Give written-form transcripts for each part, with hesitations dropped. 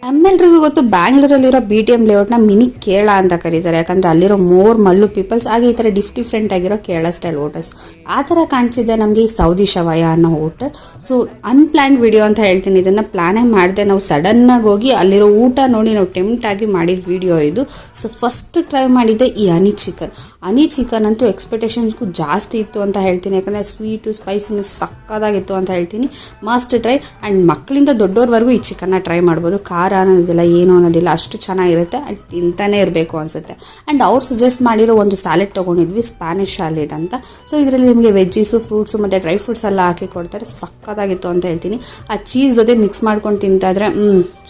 ನಮ್ಮೆಲ್ರಿಗೂ ಗೊತ್ತು ಬ್ಯಾಂಗ್ಳೂರಲ್ಲಿರೋ BTM ಲೇಔಟ್ನ mini Kerala ಅಂತ ಕರೀತಾರೆ. ಯಾಕಂದರೆ ಅಲ್ಲಿರೋ ಮೋರ್ ಮಲ್ಲು ಪೀಪಲ್ಸ್ ಹಾಗೆ ಈ ಥರ ಡಿಫ್ರೆಂಟ್ ಆಗಿರೋ ಕೇರಳ ಸ್ಟೈಲ್ ಹೋಟೆಲ್ಸ್ ಆ ಥರ ಕಾಣಿಸಿದೆ ನಮಗೆ ಈ ಸೌದಿ ಶವಾಯ ಅನ್ನೋ ಹೋಟೆಲ್. ಸೊ ಅನ್ಪ್ಲ್ಯಾನ್ಡ್ ವಿಡಿಯೋ ಅಂತ ಹೇಳ್ತೀನಿ. ಇದನ್ನು ಪ್ಲ್ಯಾನೇ ಮಾಡಿದೆ, ನಾವು ಸಡನ್ನಾಗಿ ಹೋಗಿ ಅಲ್ಲಿರೋ ಊಟ ನೋಡಿ ನಾವು ಟೆಂಪ್ಟ್ ಆಗಿ ಮಾಡಿದ ವಿಡಿಯೋ ಇದು. ಸೊ ಫಸ್ಟ್ ಟ್ರೈ ಮಾಡಿದ್ದೆ ಈ ಹನಿ ಚಿಕನ್ ಅಂತೂ ಎಕ್ಸ್ಪೆಕ್ಟೇಷನ್ಸ್ಗೂ ಜಾಸ್ತಿ ಇತ್ತು ಅಂತ ಹೇಳ್ತೀನಿ. ಯಾಕಂದರೆ ಸ್ವೀಟು ಸ್ಪೈಸಿನೆಸ್ ಸಕ್ಕದಾಗಿತ್ತು ಅಂತ ಹೇಳ್ತೀನಿ. Must try. ಆ್ಯಂಡ್ ಮಕ್ಕಳಿಂದ ದೊಡ್ಡೋರ್ವರೆಗೂ ಈ ಚಿಕನ್ನ ಟ್ರೈ ಮಾಡ್ಬೋದು. ಖಾರ ಅನ್ನೋದಿಲ್ಲ, ಏನೂ ಅನ್ನೋದಿಲ್ಲ, ಅಷ್ಟು ಚೆನ್ನಾಗಿರುತ್ತೆ. ಆ್ಯಂಡ್ ತಿಂತಾನೇ ಇರಬೇಕು ಅನಿಸುತ್ತೆ. ಆ್ಯಂಡ್ ಅವ್ರು ಸಜೆಸ್ಟ್ ಮಾಡಿರೋ ಒಂದು ಸ್ಯಾಲೆಡ್ ತೊಗೊಂಡಿದ್ವಿ, ಸ್ಪ್ಯಾನಿಷ್ ಸ್ಯಾಲೆಡ್ ಅಂತ. ಸೊ ಇದರಲ್ಲಿ ನಿಮಗೆ ವೆಜ್ಜೀಸು, ಫ್ರೂಟ್ಸು ಮತ್ತು ಡ್ರೈ ಫ್ರೂಟ್ಸ್ ಎಲ್ಲ ಹಾಕಿ ಕೊಡ್ತಾರೆ. ಸಕ್ಕದಾಗಿತ್ತು ಅಂತ ಹೇಳ್ತೀನಿ. ಆ ಚೀಸ್ ಜೊತೆ ಮಿಕ್ಸ್ ಮಾಡ್ಕೊಂಡು ತಿಂತಾಯಿದ್ರೆ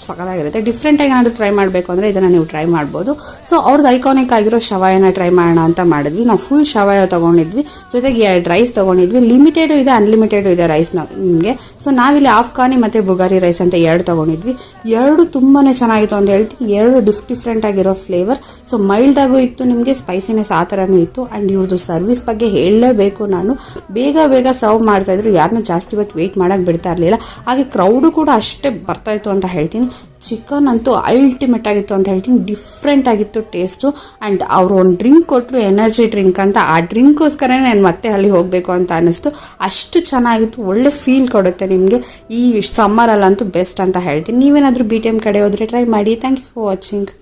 ಸಕ್ಕದಾಗಿರುತ್ತೆ. ಡಿಫ್ರೆಂಟಾಗಿ ಏನಾದರೂ ಟ್ರೈ ಮಾಡಬೇಕು ಅಂದರೆ ಇದನ್ನು ನೀವು ಟ್ರೈ ಮಾಡ್ಬೋದು. ಸೊ ಅವ್ರದ್ದು ಐಕಾನಿಕ್ ಆಗಿರೋ ಶವಾಯನ ಟ್ರೈ ಮಾಡೋಣ ಅಂತ ಮಾಡಿದ್ವಿ. ನಾವು ಫುಲ್ ಶವಾಯ ತೊಗೊಂಡಿದ್ವಿ, ಜೊತೆಗೆ 2 ರೈಸ್ ತೊಗೊಂಡಿದ್ವಿ. ಲಿಮಿಟೆಡು ಇದೆ, ಅನ್ಲಿಮಿಟೆಡು ಇದೆ ರೈಸ್ ನಿಮಗೆ. ಸೊ ನಾವಿಲ್ಲಿ ಆಫ್ಘಾನಿ ಮತ್ತು ಬುಗಾರಿ ರೈಸ್ ಅಂತ 2 ತೊಗೊಂಡಿದ್ವಿ. 2 ತುಂಬಾ ಚೆನ್ನಾಗಿತ್ತು ಅಂತ ಹೇಳ್ತೀನಿ. 2 ಡಿಫ್ರೆಂಟ್ ಆಗಿರೋ ಫ್ಲೇವರ್. ಸೊ ಮೈಲ್ಡಾಗೂ ಇತ್ತು, ನಿಮಗೆ ಸ್ಪೈಸಿನೆಸ್ ಆ ಥರನೂ ಇತ್ತು. ಆ್ಯಂಡ್ ಇವ್ರದ್ದು ಸರ್ವಿಸ್ ಬಗ್ಗೆ ಹೇಳಲೇಬೇಕು. ನಾನು ಬೇಗ ಸರ್ವ್ ಮಾಡ್ತಾಯಿದ್ರು, ಯಾರನ್ನೂ ಜಾಸ್ತಿ ಹೊತ್ತು ವೆಯ್ಟ್ ಮಾಡೋಕ್ಕೆ ಬಿಡ್ತಾ ಇರಲಿಲ್ಲ. ಹಾಗೆ ಕ್ರೌಡು ಕೂಡ ಅಷ್ಟೇ ಬರ್ತಾಯಿತ್ತು ಅಂತ ಹೇಳ್ತೀನಿ. ಚಿಕನ್ ಅಂತೂ ಅಲ್ಟಿಮೇಟ್ ಆಗಿತ್ತು ಅಂತ ಹೇಳ್ತೀನಿ. ಡಿಫ್ರೆಂಟ್ ಆಗಿತ್ತು ಟೇಸ್ಟು. ಆ್ಯಂಡ್ ಅವರು ಒಂದು ಡ್ರಿಂಕ್ ಕೊಟ್ಟರು, ಎನರ್ಜಿ ಡ್ರಿಂಕ್ ಅಂತ. ಆ ಡ್ರಿಂಕ್ಗೋಸ್ಕರನೇ ನಾನು ಮತ್ತೆ ಅಲ್ಲಿ ಹೋಗಬೇಕು ಅಂತ ಅನ್ನಿಸ್ತು. ಅಷ್ಟು ಚೆನ್ನಾಗಿತ್ತು, ಒಳ್ಳೆ ಫೀಲ್ ಕೊಡುತ್ತೆ ನಿಮಗೆ. ಈ ಸಮ್ಮರಲ್ಲಂತೂ ಬೆಸ್ಟ್ ಅಂತ ಹೇಳ್ತೀನಿ. ನೀವೇನಾದರೂ BTM ಕಡೆ ಹೋದರೆ ಟ್ರೈ ಮಾಡಿ. Thank you for watching.